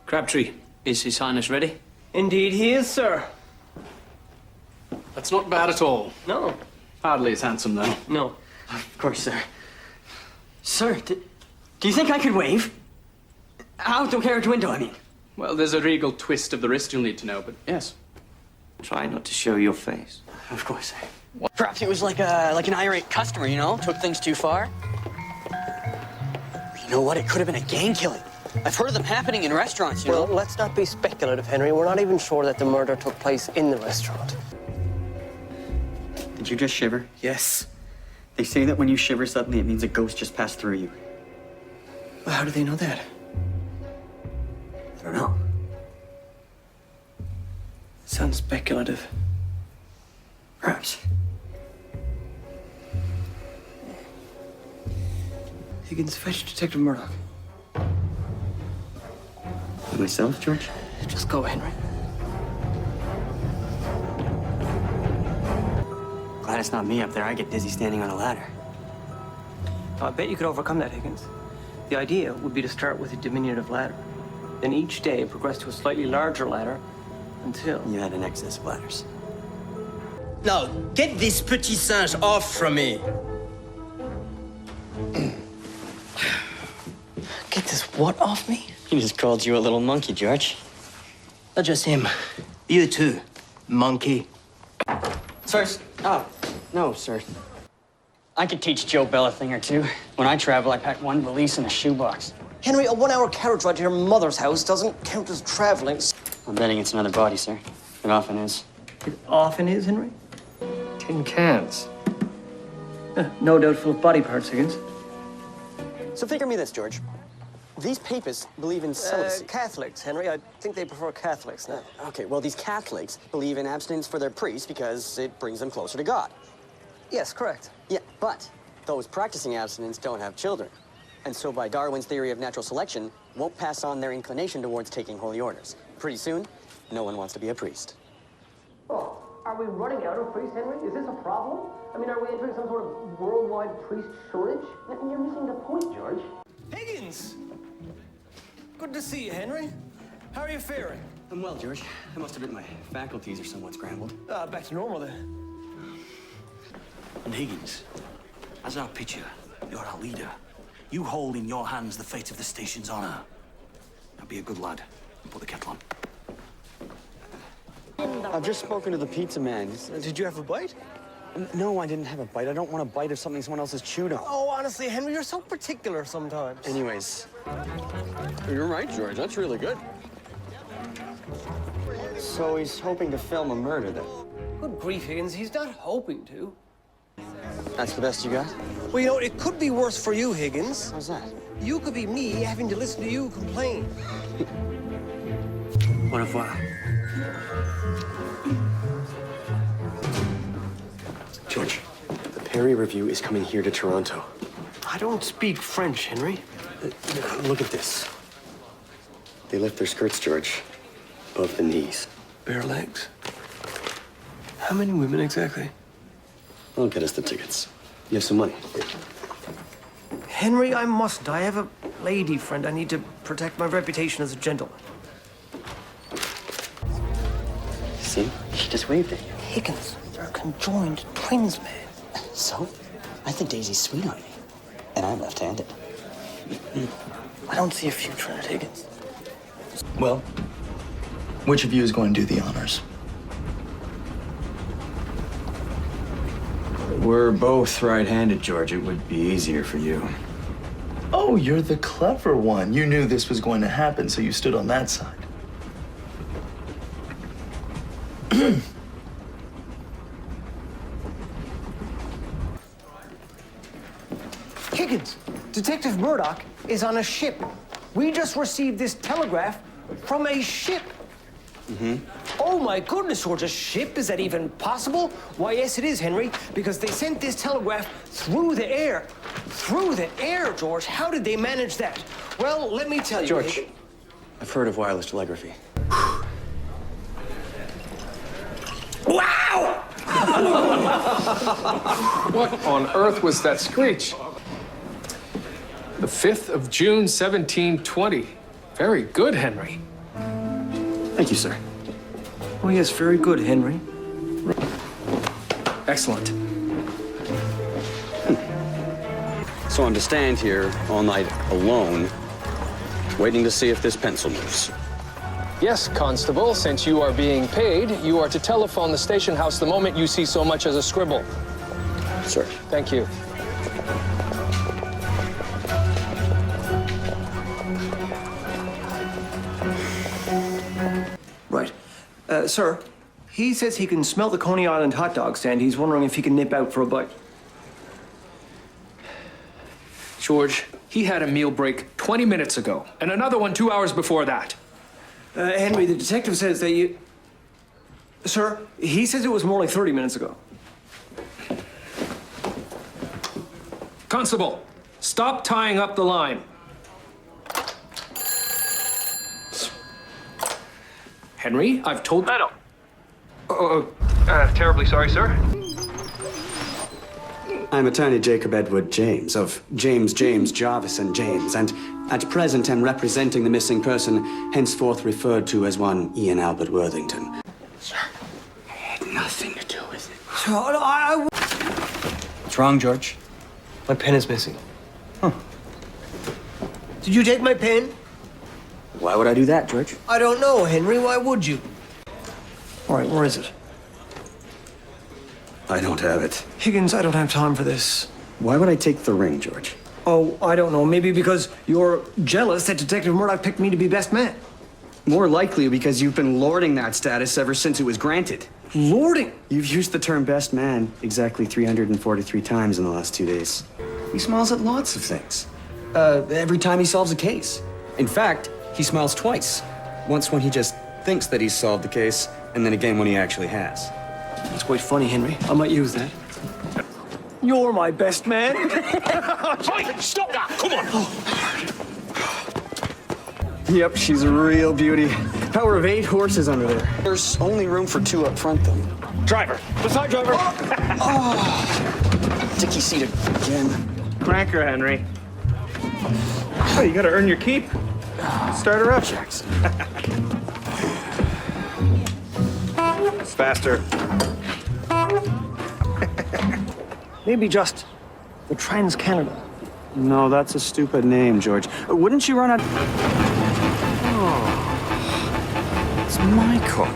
Crabtree, is His Highness ready? Indeed he is, sir. That's not bad at all. No. Hardly as handsome, though. No. Of course, sir. Sir, do you think I could wave? Out the carriage window, I mean. Well, there's a regal twist of the wrist you'll need to know, but yes. Try not to show your face. Of course, sir. Perhaps it was like an irate customer, you know? Took things too far. You know what? It could have been a gang killing. I've heard of them happening in restaurants, you Well, know? let's not be speculative, Henry. We're not even sure that the murder took place in the restaurant. Did you just shiver? Yes. They say that when you shiver suddenly, it means a ghost just passed through you. Well, how do they know that? I don't know. Sounds speculative. Perhaps. Higgins, fetch Detective Murdoch. Myself, George? Just go, Henry. Glad it's not me up there. I get dizzy standing on a ladder. I bet you could overcome that, Higgins. The idea would be to start with a diminutive ladder. Then each day progress to a slightly larger ladder until... You had an excess of ladders. Now, get this petit singe off from me. Get this what off me? He just called you a little monkey, George. Not just him. You too, monkey. Sir? Oh, no, sir. I could teach Joe Bell a thing or two. When I travel, I pack one valise in a shoebox. Henry, a 1-hour carriage ride to your mother's house doesn't count as traveling. I'm betting it's another body, sir. It often is. It often is, Henry. Tin cans. No doubt full of body parts, Higgins. So figure me this, George. These papists believe in celibacy. Catholics, Henry. I think they prefer Catholics now. Okay, well, these Catholics believe in abstinence for their priests because it brings them closer to God. Yes, correct. Yeah, but those practicing abstinence don't have children. And so by Darwin's theory of natural selection, won't pass on their inclination towards taking holy orders. Pretty soon, no one wants to be a priest. Oh, are we running out of priests, Henry? Is this a problem? I mean, are we entering some sort of worldwide priest shortage? You're missing the point, George. Higgins! Good to see you, Henry. How are you faring? I'm well, George. I must admit my faculties are somewhat scrambled. Back to normal then. And Higgins, as our picture, you're our leader. You hold in your hands the fate of the station's honor. Now be a good lad and put the kettle on. I've just spoken to the pizza man. Did you have a bite? No, I didn't have a bite. I don't want a bite of something someone else has chewed on. Oh, honestly, Henry, you're so particular sometimes. Anyways. You're right, George. That's really good. So he's hoping to film a murder, then? Good grief, Higgins. He's not hoping to. That's the best you got? Well, you know, it could be worse for you, Higgins. How's that? You could be me having to listen to you complain. Au revoir. George, the Perry Review is coming here to Toronto. I don't speak French, Henry. Look at this. They lift their skirts, George, above the knees. Bare legs. How many women exactly? I'll get us the tickets. You have some money. Henry, I mustn't. I have a lady friend. I need to protect my reputation as a gentleman. See? She just waved at you. Higgins, they're conjoined twins, man. So? I think Daisy's sweet on me. And I'm left-handed. I don't see a future in it, Higgins. Well, which of you is going to do the honors? We're both right-handed, George. It would be easier for you. Oh, you're the clever one. You knew this was going to happen, so you stood on that side. Higgins, Detective Murdoch is on a ship. We just received this telegraph from a ship. Oh, my goodness, George, a ship? Is that even possible? Why, yes, it is, Henry, because they sent this telegraph through the air. Through the air, George. How did they manage that? Well, let me tell you, George, Higgins. I've heard of wireless telegraphy. Wow! What on earth was that screech? The 5th of June, 1720. Very good, Henry. Thank you, sir. Oh, yes, very good, Henry. Excellent. So I'm to stand here all night alone, waiting to see if this pencil moves. Yes, Constable, since you are being paid, you are to telephone the station house the moment you see so much as a scribble. Sir. Thank you. Right. Sir, he says he can smell the Coney Island hot dog stand. He's wondering if he can nip out for a bite. George, he had a meal break 20 minutes ago, and another one 2 hours before that. Henry, the detective says that you... Sir, he says it was more like 30 minutes ago. Constable, stop tying up the line. Henry, I've told... I know. Terribly sorry, sir. I'm attorney Jacob Edward James of James Jarvis and James, and at present am representing the missing person, henceforth referred to as one Ian Albert Worthington. Sir, I had nothing to do with it. Sir, What's wrong, George? my pen is missing. Did you take my pen? Why would I do that, George? I don't know, Henry. Why would you? All right, where is it? I don't have it. Higgins, I don't have time for this. Why would I take the ring, George? Oh, I don't know. Maybe because you're jealous that Detective Murdoch picked me to be best man. More likely because you've been lording that status ever since it was granted. Lording? You've used the term best man exactly 343 times in the last 2 days. He smiles at lots of things. Every time he solves a case. In fact, he smiles twice. Once when he just thinks that he's solved the case, and then again when he actually has. That's quite funny, Henry. I might use that. You're my best man. Stop that! Come on! Yep, she's a real beauty. Power of 8 horses under there. There's only room for 2 up front, though. Driver! The side driver! Dicky seat again. Cranker, Henry. Oh, you gotta earn your keep. Start her up. Jackson. It's faster. Maybe just the Trans-Canada. No, that's a stupid name, George. Wouldn't you run out... Oh, it's my car.